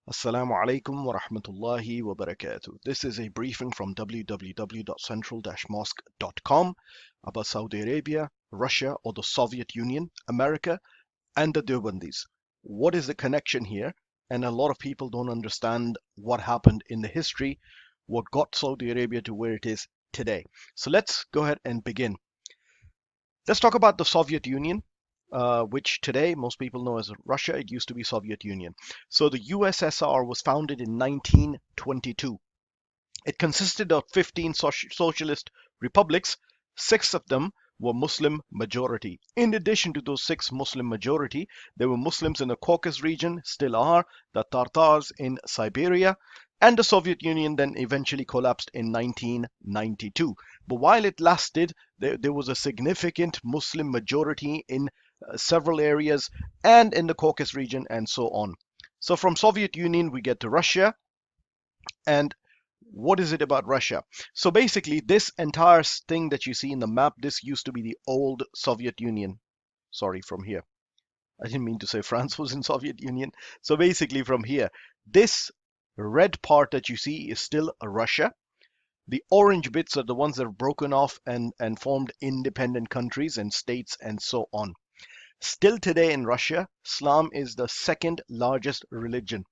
Assalamu alaikum wa rahmatullahi wa barakatuh. This is a briefing from www.central-mosque.com about Saudi Arabia, Russia or the Soviet Union, America, and the Deobandees. What is the connection here? And a lot of people don't understand what happened in the history, what got Saudi Arabia to where it is today. So let's go ahead and begin. Let's talk about the Soviet Union, which today most people know as Russia. It used to be Soviet Union. So the USSR was founded in 1922. It consisted of 15 socialist republics. Six of them were Muslim majority. In addition to those six Muslim majority, there were Muslims in the Caucasus region, still are, the Tatars in Siberia, and the Soviet Union then eventually collapsed in 1992. But while it lasted, there was a significant Muslim majority in several areas and in the Caucasus region and so on. So from Soviet Union, we get to Russia. And what is it about Russia? So basically, this entire thing that you see in the map, this used to be the old Soviet Union. Sorry, from here. I didn't mean to say France was in Soviet Union. So basically from here, this red part that you see is still Russia. The orange bits are the ones that are broken off and formed independent countries and states and so on. Still today in Russia, Islam is the second largest religion.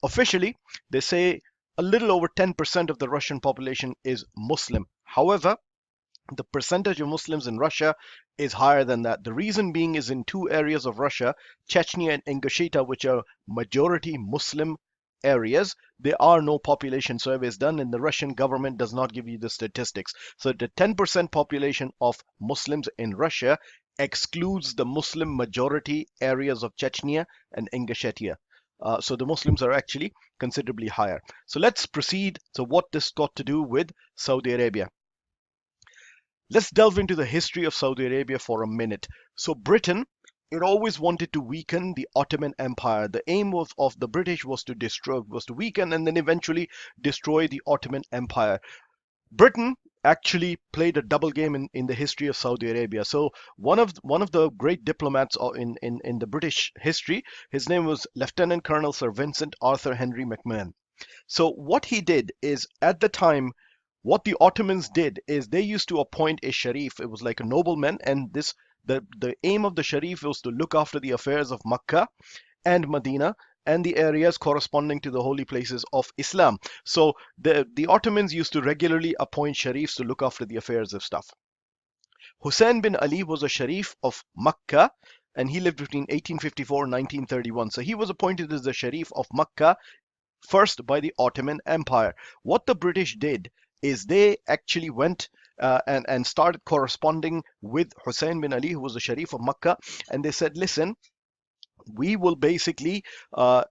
Officially, they say a little over 10% of the Russian population is Muslim. However, the percentage of Muslims in Russia is higher than that. The reason being is in two areas of Russia, Chechnya and Ingushetia, which are majority Muslim areas, there are no population surveys done, and the Russian government does not give you the statistics. So the 10% population of Muslims in Russia excludes the Muslim majority areas of Chechnya and Ingushetia. So the Muslims are actually considerably higher. So let's proceed to what this got to do with Saudi Arabia. Let's delve into the history of Saudi Arabia for a minute. So Britain, it always wanted to weaken the Ottoman Empire. The aim of the British was to weaken and then eventually destroy the Ottoman Empire. Britain actually played a double game in the history of Saudi Arabia. So one of the great diplomats in the British history, his name was Lieutenant Colonel Sir Vincent Arthur Henry McMahon. So what he did is at the time, what the Ottomans did is they used to appoint a sharif. It was like a nobleman, and the aim of the sharif was to look after the affairs of Mecca and Medina and the areas corresponding to the holy places of Islam. So the Ottomans used to regularly appoint sharifs to look after the affairs of stuff. Hussein bin Ali was a sharif of Mecca, and he lived between 1854 and 1931. So he was appointed as the sharif of Mecca first by the Ottoman Empire. What the British did is they actually went and started corresponding with Hussein bin Ali, who was the sharif of Mecca, and they said, listen, we will basically go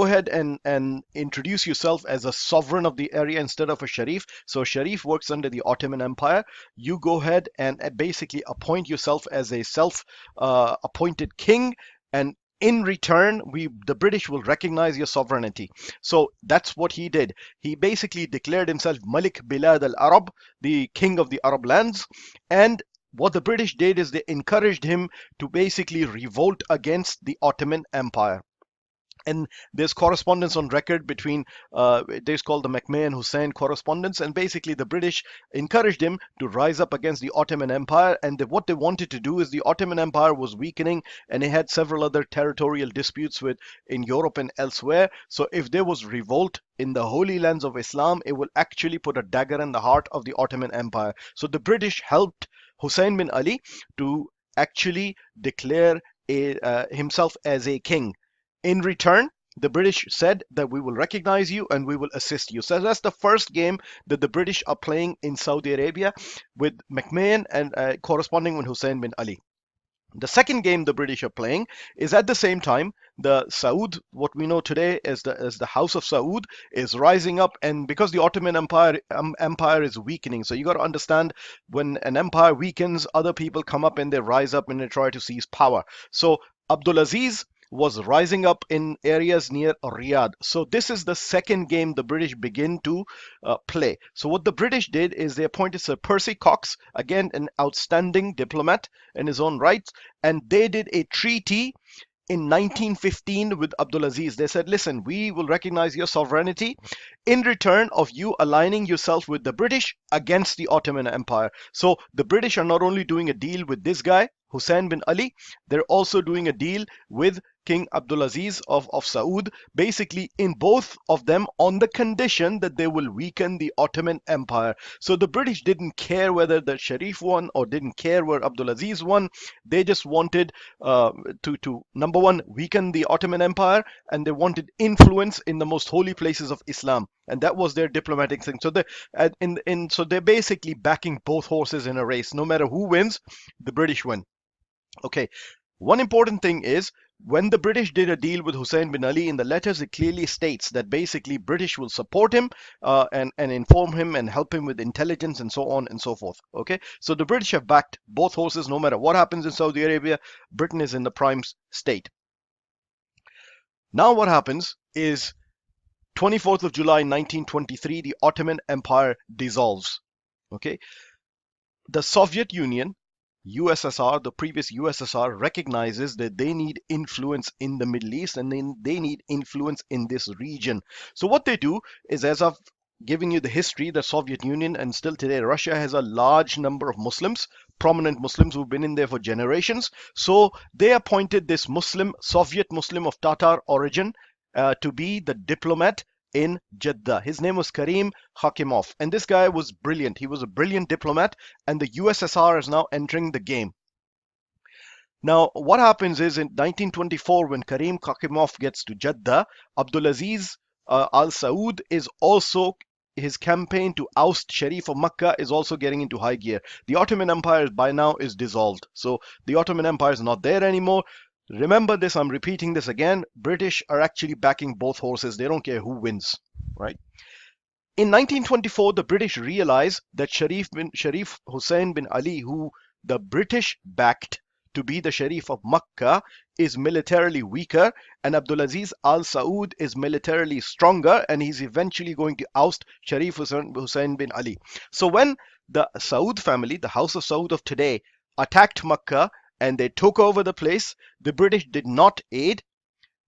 ahead and introduce yourself as a sovereign of the area instead of a sharif. So a sharif works under the Ottoman Empire. You go ahead and basically appoint yourself as a self-appointed king, and in return, the British will recognize your sovereignty. So that's what he did. He basically declared himself Malik Bilad al-Arab, the king of the Arab lands, and what the British did is they encouraged him to basically revolt against the Ottoman Empire. And there's correspondence on record between there's called the McMahon-Hussein correspondence, and basically the British encouraged him to rise up against the Ottoman Empire. And what they wanted to do is the Ottoman Empire was weakening, and it had several other territorial disputes with in Europe and elsewhere. So if there was revolt in the holy lands of Islam, it will actually put a dagger in the heart of the Ottoman Empire. So the British helped Hussein bin Ali to actually declare himself as a king. In return, the British said that we will recognize you and we will assist you. So that's the first game that the British are playing in Saudi Arabia with McMahon and corresponding with Hussein bin Ali. The second game the British are playing is at the same time the Saud, what we know today as the House of Saud, is rising up, and because the Ottoman Empire is weakening, so you got to understand when an empire weakens, other people come up and they rise up and they try to seize power. So Abdulaziz was rising up in areas near Riyadh. So this is the second game the British begin to play. So what the British did is they appointed Sir Percy Cox, again an outstanding diplomat in his own right, and they did a treaty in 1915 with Abdulaziz. They said, listen, we will recognize your sovereignty in return of you aligning yourself with the British against the Ottoman Empire. So the British are not only doing a deal with this guy, Hussein bin Ali, they're also doing a deal with King Abdulaziz of Saud, basically in both of them on the condition that they will weaken the Ottoman Empire. So the British didn't care whether the Sharif won or didn't care where Abdulaziz won. They just wanted to number one, weaken the Ottoman Empire, and they wanted influence in the most holy places of Islam, and that was their diplomatic thing. So they're basically backing both horses in a race. No matter who wins, the British win. Okay, one important thing is when the British did a deal with Hussein bin Ali, in the letters it clearly states that basically British will support him and inform him and help him with intelligence and so on and so forth. Okay, so the British have backed both horses. No matter what happens in Saudi Arabia, Britain is in the prime state. Now what happens is 24th of July 1923, the Ottoman Empire dissolves. Okay, the Soviet Union, USSR, the previous USSR, recognizes that they need influence in the Middle East and then they need influence in this region. So what they do is, as I've giving you the history, the Soviet Union and still today Russia has a large number of Muslims, prominent Muslims who've been in there for generations. So they appointed this Muslim, Soviet Muslim of Tatar origin, to be the diplomat in Jeddah. His name was Karim Hakimov, and this guy was brilliant. He was a brilliant diplomat, and the USSR is now entering the game. Now, what happens is in 1924, when Karim Hakimov gets to Jeddah, Abdulaziz Al Saud is also, his campaign to oust Sharif of Makkah is also getting into high gear. The Ottoman Empire by now is dissolved, so the Ottoman Empire is not there anymore. Remember this, I'm repeating this again. British are actually backing both horses. They don't care who wins, right? In 1924, the British realized that Sharif Hussein bin Ali, who the British backed to be the Sharif of Makkah, is militarily weaker, and Abdulaziz Al Saud is militarily stronger, and he's eventually going to oust Sharif Hussein bin Ali. So when the Saud family, the House of Saud of today, attacked Makkah and they took over the place, the British did not aid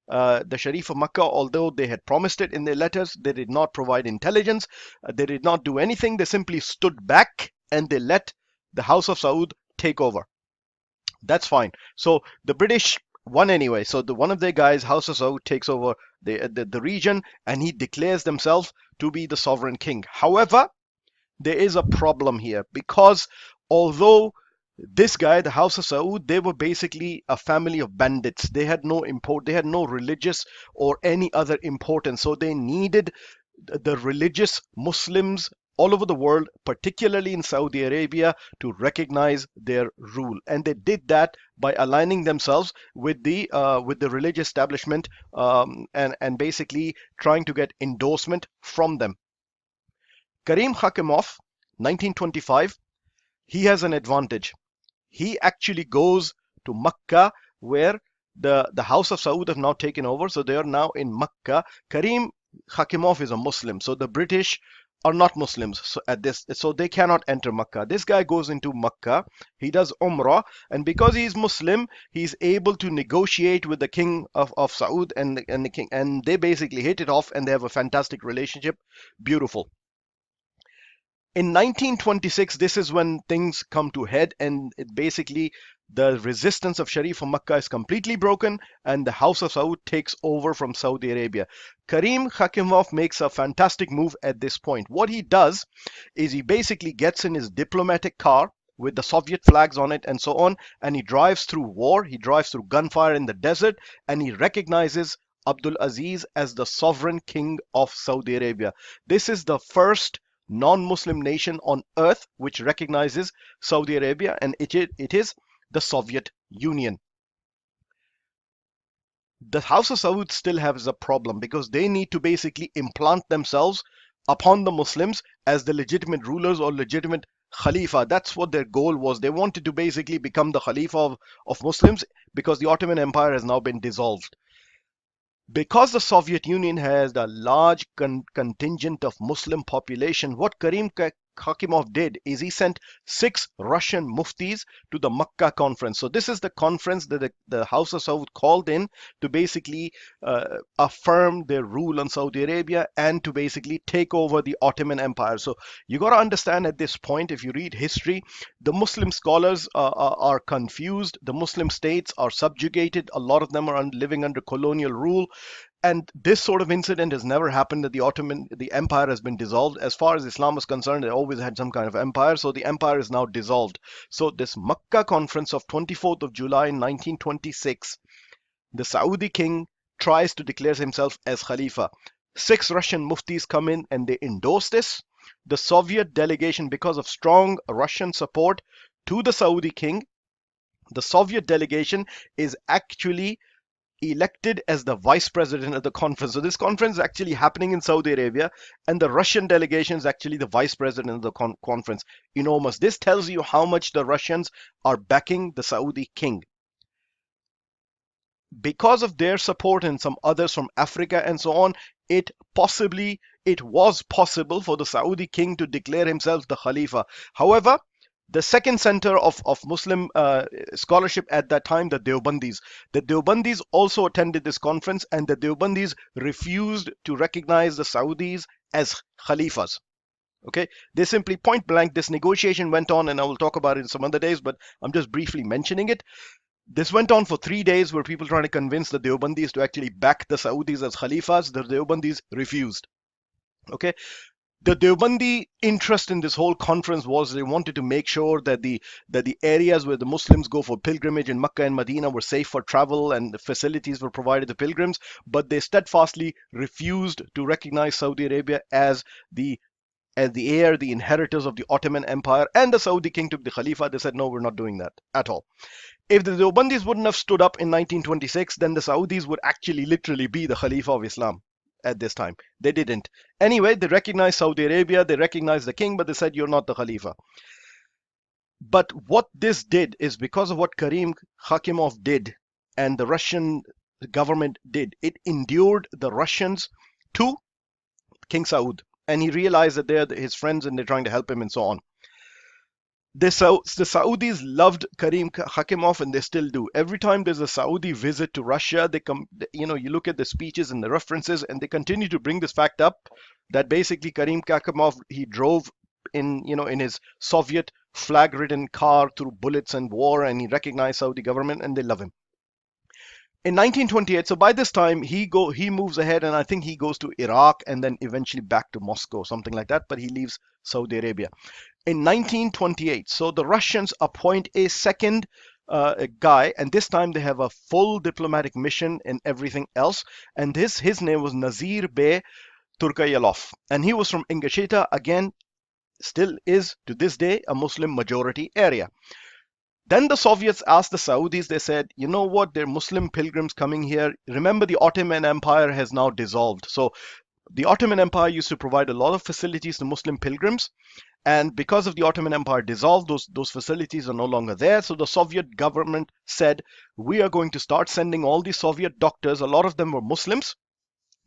the Sharif of Makkah, although they had promised it in their letters. They did not provide intelligence. They did not do anything. They simply stood back and they let the House of Saud take over. That's fine. So the British won anyway. So one of their guys, House of Saud, takes over the region and he declares himself to be the sovereign king. However, there is a problem here because although this guy, the House of Saud, they were basically a family of bandits. They had no religious or any other importance. So they needed the religious Muslims all over the world, particularly in Saudi Arabia, to recognize their rule. And they did that by aligning themselves with the religious establishment and basically trying to get endorsement from them. Karim Hakimov, 1925, he has an advantage. He actually goes to Makkah, where the House of Saud have now taken over. So they are now in Makkah. Karim Hakimov is a Muslim, so the British are not Muslims. So they cannot enter Makkah. This guy goes into Makkah. He does Umrah, and because he's Muslim, he's able to negotiate with the king of Saud and the king, and they basically hit it off, and they have a fantastic relationship. Beautiful. In 1926, this is when things come to head, and basically the resistance of Sharif of Makkah is completely broken, and the House of Saud takes over from Saudi Arabia. Karim Hakimov makes a fantastic move at this point. What he does is he basically gets in his diplomatic car with the Soviet flags on it and so on, and he drives through war, he drives through gunfire in the desert, and he recognizes Abdul Aziz as the sovereign king of Saudi Arabia. This is the first non-Muslim nation on earth which recognizes Saudi Arabia, and it is the Soviet Union. The House of Saud still has a problem because they need to basically implant themselves upon the Muslims as the legitimate rulers or legitimate Khalifa. That's what their goal was. They wanted to basically become the Khalifa of Muslims because the Ottoman Empire has now been dissolved. Because the Soviet Union has a large contingent of Muslim population, what Karim Khakimov did is he sent 6 Russian muftis to the Makkah conference. So this is the conference that the House of Saud called in to basically affirm their rule on Saudi Arabia and to basically take over the Ottoman Empire. So you got to understand at this point, if you read history, the Muslim scholars are confused. The Muslim states are subjugated. A lot of them are living under colonial rule. And this sort of incident has never happened that the empire has been dissolved. As far as Islam is concerned, they always had some kind of empire. So the empire is now dissolved. So this Makkah conference of 24th of July 1926, the Saudi king tries to declare himself as Khalifa. 6 Russian muftis come in and they endorse this. The Soviet delegation, because of strong Russian support to the Saudi king, the Soviet delegation is actually elected as the vice president of the conference. So this conference is actually happening in Saudi Arabia, and the Russian delegation is actually the vice president of the conference. Enormous. This tells you how much the Russians are backing the Saudi king. Because of their support and some others from Africa and so on, it was possible for the Saudi king to declare himself the Khalifa. However, the second center of Muslim scholarship at that time, the Deobandees also attended this conference, and the Deobandees refused to recognize the Saudis as Khalifas. Okay, they simply point blank, this negotiation went on, and I will talk about it in some other days, but I'm just briefly mentioning it. This went on for 3 days where people trying to convince the Deobandis to actually back the Saudis as Khalifas. The Deobandis refused. Okay, the Deobandi interest in this whole conference was they wanted to make sure that the areas where the Muslims go for pilgrimage in Mecca and Medina were safe for travel and the facilities were provided to pilgrims, but they steadfastly refused to recognize Saudi Arabia as the heir, the inheritors of the Ottoman Empire, and the Saudi king took the Khalifa. They said, no, we're not doing that at all. If the Deobandis wouldn't have stood up in 1926, then the Saudis would actually literally be the Khalifa of Islam at this time. They didn't. Anyway, they recognized Saudi Arabia, they recognized the king, but they said, you're not the Khalifa. But what this did is because of what Karim Khakimov did and the Russian government did, it endured the Russians to King Saud. And he realized that they're his friends and they're trying to help him and so on. The Saudis loved Karim Khakimov and they still do. Every time there's a Saudi visit to Russia, they come, you look at the speeches and the references and they continue to bring this fact up that basically Karim Khakimov, he drove in his Soviet flag-ridden car through bullets and war, and he recognized Saudi government and they love him. In 1928, so by this time he moves ahead and I think he goes to Iraq and then eventually back to Moscow, something like that, but he leaves Saudi Arabia. In 1928, so the Russians appoint a second guy, and this time they have a full diplomatic mission and everything else, and his name was Nazir Bey Turkayelov, and he was from Ingushetia, again, still is to this day a Muslim majority area. Then the Soviets asked the Saudis, they said, you know what, there are Muslim pilgrims coming here. Remember, the Ottoman Empire has now dissolved. So the Ottoman Empire used to provide a lot of facilities to Muslim pilgrims. And because of the Ottoman Empire dissolved, those facilities are no longer there. So the Soviet government said, we are going to start sending all these Soviet doctors, a lot of them were Muslims,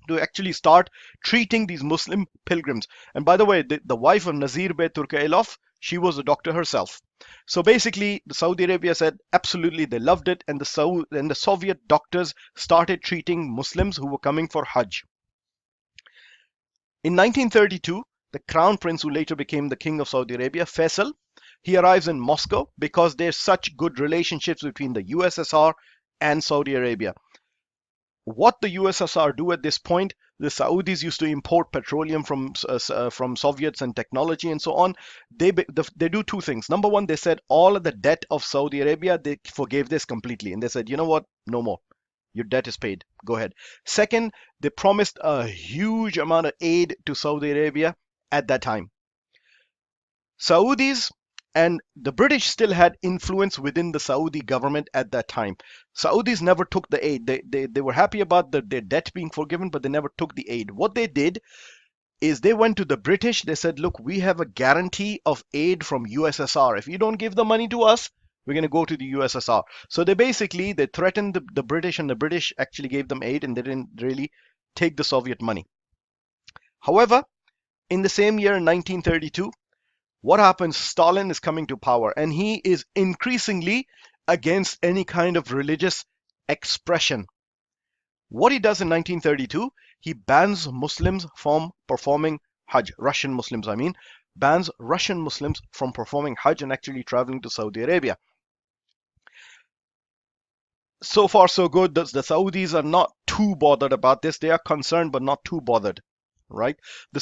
to actually start treating these Muslim pilgrims. And by the way, the wife of Nazir Bey Turkayelov, she was a doctor herself. So basically, the Saudi Arabia said absolutely they loved it, and the Soviet doctors started treating Muslims who were coming for Hajj. In 1932, the crown prince who later became the king of Saudi Arabia, Faisal, he arrives in Moscow because there's such good relationships between the USSR and Saudi Arabia. What the USSR do at this point, the Saudis used to import petroleum from Soviets and technology and so on. They do two things. Number one, they said all of the debt of Saudi Arabia, they forgave this completely. And they said, you know what, no more. Your debt is paid. Go ahead. Second, they promised a huge amount of aid to Saudi Arabia at that time. Saudis and the British still had influence within the Saudi government at that time. Saudis never took the aid. They were happy about their debt being forgiven, but they never took the aid. What they did is they went to the British. They said, look, we have a guarantee of aid from USSR. If you don't give the money to us, we're going to go to the USSR. So they threatened the British, and the British actually gave them aid, and they didn't really take the Soviet money. However, in the same year, in 1932, what happens? Stalin is coming to power, and he is increasingly against any kind of religious expression. What he does in 1932, he bans Muslims from performing Hajj. Russian Muslims, I mean, bans Russian Muslims from performing Hajj and actually traveling to Saudi Arabia. So far, so good. The Saudis are not too bothered about this. They are concerned, but not too bothered, right? The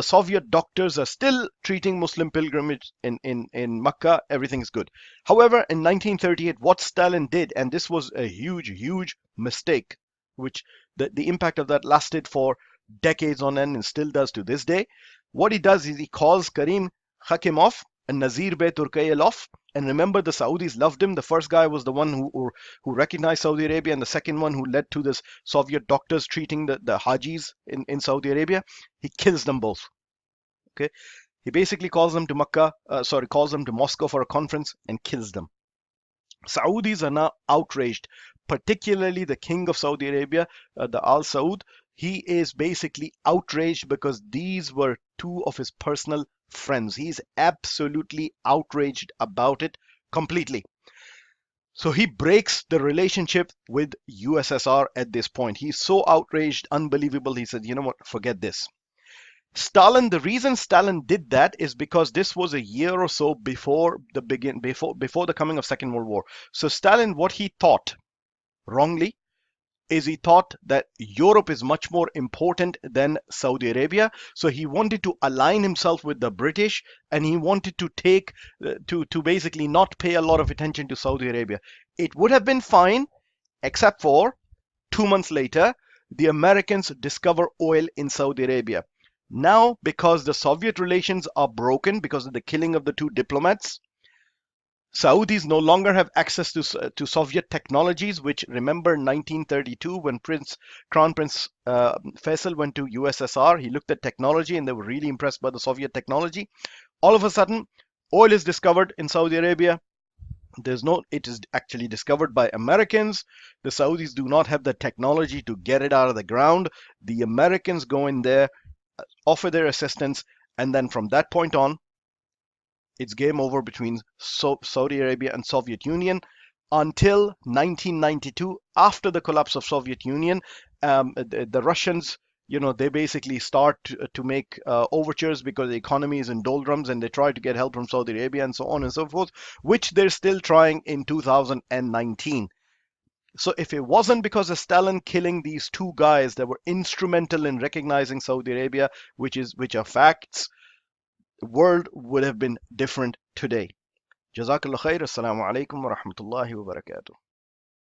Soviet doctors are still treating Muslim pilgrimage in Mecca. Everything's good. However, in 1938, what Stalin did, and this was a huge mistake, which the impact of that lasted for decades on end and still does to this day. What he does is he calls Karim Hakimov and Nazir Bey Turkayelov. And remember, the Saudis loved him. The first guy was the one who recognized Saudi Arabia, and the second one who led to this Soviet doctors treating the Hajis in Saudi Arabia. He kills them both. Okay, he basically calls them to calls them to Moscow for a conference and kills them. Saudis are now outraged, particularly the king of Saudi Arabia, the Al Saud. He is basically outraged because these were two of his personal friends. He's absolutely outraged about it completely. So he breaks the relationship with USSR at this point. He's so outraged, unbelievable. He said, you know what, forget this. The reason Stalin did that is because this was a year or so before the coming of Second World War. So Stalin, what he thought wrongly is he thought that Europe is much more important than Saudi Arabia. So he wanted to align himself with the British, and he wanted to take to basically not pay a lot of attention to Saudi Arabia. It would have been fine, except for 2 months later, the Americans discover oil in Saudi Arabia. Now, because the Soviet relations are broken because of the killing of the two diplomats, Saudis no longer have access to Soviet technologies, which, remember, 1932, when Crown Prince Faisal went to USSR, he looked at technology and they were really impressed by the Soviet technology. All of a sudden, oil is discovered in Saudi Arabia. It is actually discovered by Americans. The Saudis do not have the technology to get it out of the ground. The Americans go in there, offer their assistance, and then from that point on, it's game over between Saudi Arabia and Soviet Union until 1992. After the collapse of Soviet Union, the Russians, they basically start to make overtures because the economy is in doldrums, and they try to get help from Saudi Arabia and so on and so forth, which they're still trying in 2019. So if it wasn't because of Stalin killing these two guys that were instrumental in recognizing Saudi Arabia, which are facts, the world would have been different today. Jazakallah khair. Assalamu alaikum wa rahmatullahi wa barakatuh.